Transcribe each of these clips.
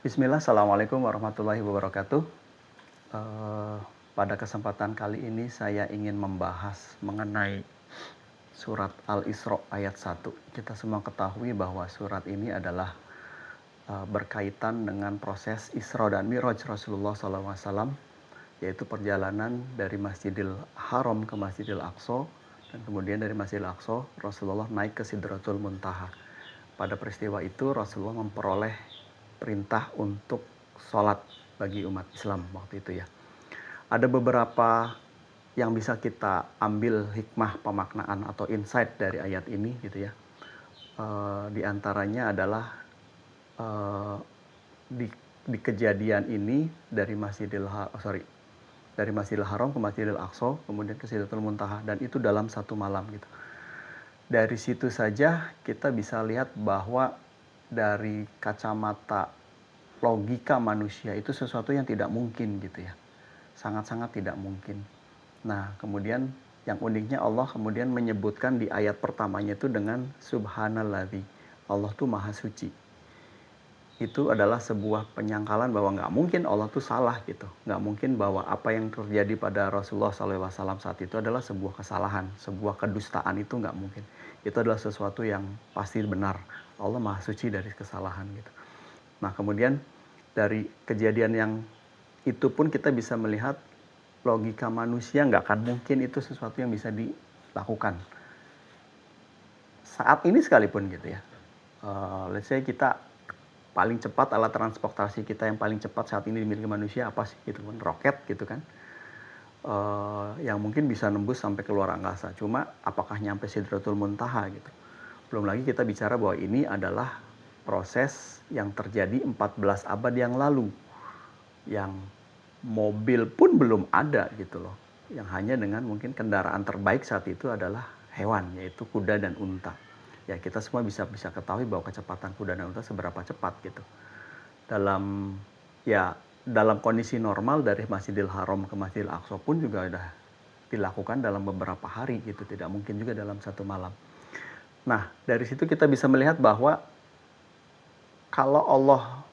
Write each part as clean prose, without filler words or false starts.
Bismillah, Assalamualaikum warahmatullahi wabarakatuh. Eh, Pada kesempatan kali ini saya ingin membahas mengenai surat Al-Isra ayat 1. Kita semua ketahui bahwa surat ini adalah berkaitan dengan proses Isra dan Mi'raj Rasulullah SAW, yaitu perjalanan dari Masjidil Haram ke Masjidil Aqsa, dan kemudian dari Masjidil Aqsa Rasulullah naik ke Sidratul Muntaha. Pada peristiwa itu Rasulullah memperoleh perintah untuk sholat bagi umat Islam waktu itu ya. Ada beberapa yang bisa kita ambil hikmah pemaknaan atau insight dari ayat ini gitu ya. Di antaranya adalah uh, di kejadian ini dari dari Masjidil Haram ke Masjidil Aqsa, kemudian ke Sidratul Muntaha, dan itu dalam satu malam gitu. Dari situ saja kita bisa lihat bahwa dari kacamata logika manusia itu sesuatu yang tidak mungkin gitu ya. Sangat-sangat tidak mungkin. Nah, kemudian yang uniknya Allah kemudian menyebutkan di ayat pertamanya itu dengan subhanalladzi. Allah tuh maha suci. Itu adalah sebuah penyangkalan bahwa nggak mungkin Allah tuh salah gitu. Nggak mungkin bahwa apa yang terjadi pada Rasulullah SAW saat itu adalah sebuah kesalahan, sebuah kedustaan, itu nggak mungkin. Itu adalah sesuatu yang pasti benar. Allah maha suci dari kesalahan gitu. Nah, kemudian dari kejadian yang itu pun kita bisa melihat logika manusia nggak akan mungkin itu sesuatu yang bisa dilakukan. Saat ini sekalipun gitu ya. Let's say kita paling cepat, alat transportasi kita yang paling cepat saat ini dimiliki manusia apa sih gitu kan, roket gitu kan, yang mungkin bisa nembus sampai ke luar angkasa. Cuma apakah nyampe Sidratul Muntaha gitu. Belum lagi kita bicara bahwa ini adalah proses yang terjadi 14 abad yang lalu, yang mobil pun belum ada gitu loh, yang hanya dengan mungkin kendaraan terbaik saat itu adalah hewan, yaitu kuda dan unta. Ya kita semua bisa ketahui bahwa kecepatan kuda dan unta seberapa cepat gitu. Dalam dalam kondisi normal dari Masjidil Haram ke Masjidil Aqsa pun juga sudah dilakukan dalam beberapa hari gitu, tidak mungkin juga dalam satu malam. Nah, dari situ kita bisa melihat bahwa kalau Allah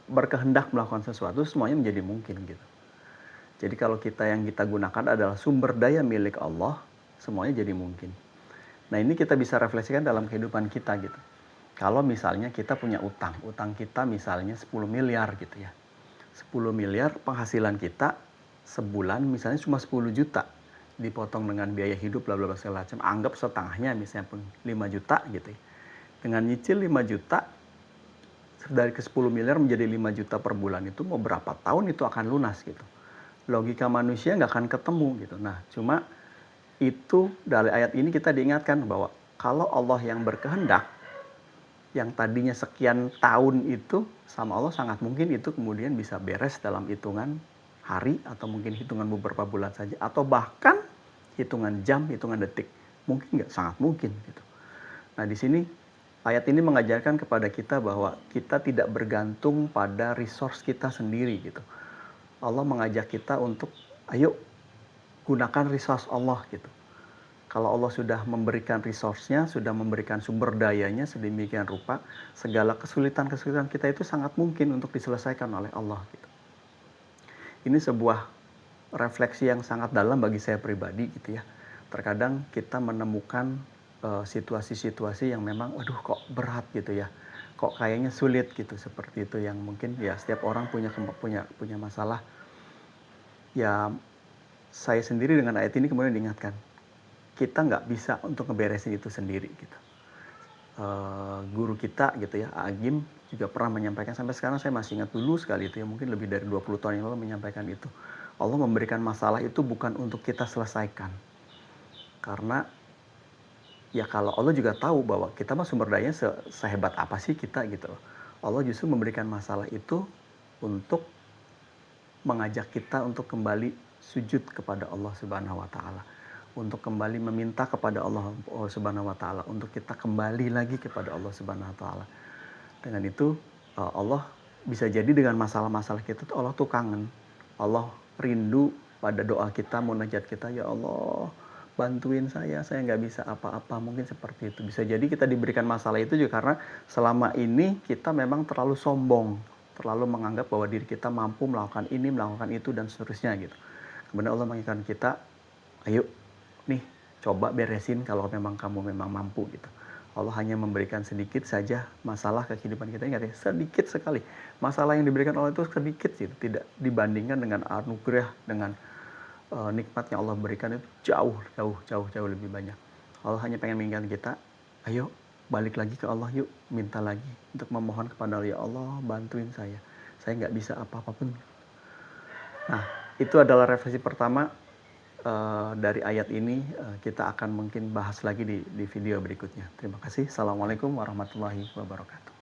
berkehendak melakukan sesuatu, semuanya menjadi mungkin gitu. Jadi kalau yang kita gunakan adalah sumber daya milik Allah, semuanya jadi mungkin. Nah, ini kita bisa refleksikan dalam kehidupan kita gitu. Kalau misalnya kita punya utang kita misalnya 10 miliar gitu ya. 10 miliar penghasilan kita sebulan misalnya cuma 10 juta. Dipotong dengan biaya hidup bla bla bla segala macam, anggap setengahnya misalnya pun 5 juta gitu ya. Dengan nyicil 5 juta dari ke 10 miliar menjadi 5 juta per bulan, itu mau berapa tahun itu akan lunas gitu. Logika manusia nggak akan ketemu gitu. Nah, cuma itu dari ayat ini kita diingatkan bahwa kalau Allah yang berkehendak, yang tadinya sekian tahun itu sama Allah sangat mungkin itu kemudian bisa beres dalam hitungan hari atau mungkin hitungan beberapa bulan saja, atau bahkan hitungan jam, hitungan detik. Mungkin nggak, sangat mungkin gitu. Nah, di sini ayat ini mengajarkan kepada kita bahwa kita tidak bergantung pada resource kita sendiri gitu. Allah mengajak kita untuk ayo gunakan resource Allah gitu. Kalau Allah sudah memberikan resource-nya, sudah memberikan sumber dayanya sedemikian rupa, segala kesulitan-kesulitan kita itu sangat mungkin untuk diselesaikan oleh Allah gitu. Ini sebuah refleksi yang sangat dalam bagi saya pribadi gitu ya. Terkadang kita menemukan situasi-situasi yang memang waduh kok berat gitu ya. Kok kayaknya sulit gitu, seperti itu, yang mungkin ya setiap orang punya masalah. Ya, saya sendiri dengan ayat ini kemudian diingatkan, kita nggak bisa untuk ngeberesin itu sendiri gitu. Guru kita gitu ya, Agim juga pernah menyampaikan, sampai sekarang saya masih ingat dulu sekali itu ya, mungkin lebih dari 20 tahun yang lalu menyampaikan itu. Allah memberikan masalah itu bukan untuk kita selesaikan. Karena ya kalau Allah juga tahu bahwa kita mah sumber dayanya sehebat apa sih kita gitu loh. Allah justru memberikan masalah itu untuk mengajak kita untuk kembali sujud kepada Allah Subhanahu wa taala, untuk kembali meminta kepada Allah Subhanahu wa taala, untuk kita kembali lagi kepada Allah Subhanahu wa taala. Dengan itu Allah bisa jadi dengan masalah-masalah kita tuh Allah tuh kangen. Allah rindu pada doa kita, munajat kita, ya Allah, bantuin saya nggak bisa apa-apa, mungkin seperti itu. Bisa jadi kita diberikan masalah itu juga karena selama ini kita memang terlalu sombong, terlalu menganggap bahwa diri kita mampu melakukan ini, melakukan itu, dan seterusnya gitu. Kemudian Allah mengingatkan kita, ayo nih coba beresin kalau memang kamu memang mampu gitu. Allah hanya memberikan sedikit saja masalah ke kehidupan kita, ingat ya, sedikit sekali. Masalah yang diberikan Allah itu sedikit sih, tidak dibandingkan dengan anugerah, dengan nikmat yang Allah berikan itu jauh lebih banyak. Allah hanya pengen mengingatkan kita, ayo balik lagi ke Allah yuk, minta lagi untuk memohon kepada Allah, ya Allah bantuin saya nggak bisa apa-apa pun. Nah, itu adalah refleksi pertama dari ayat ini. Kita akan mungkin bahas lagi di video berikutnya. Terima kasih. Assalamualaikum warahmatullahi wabarakatuh.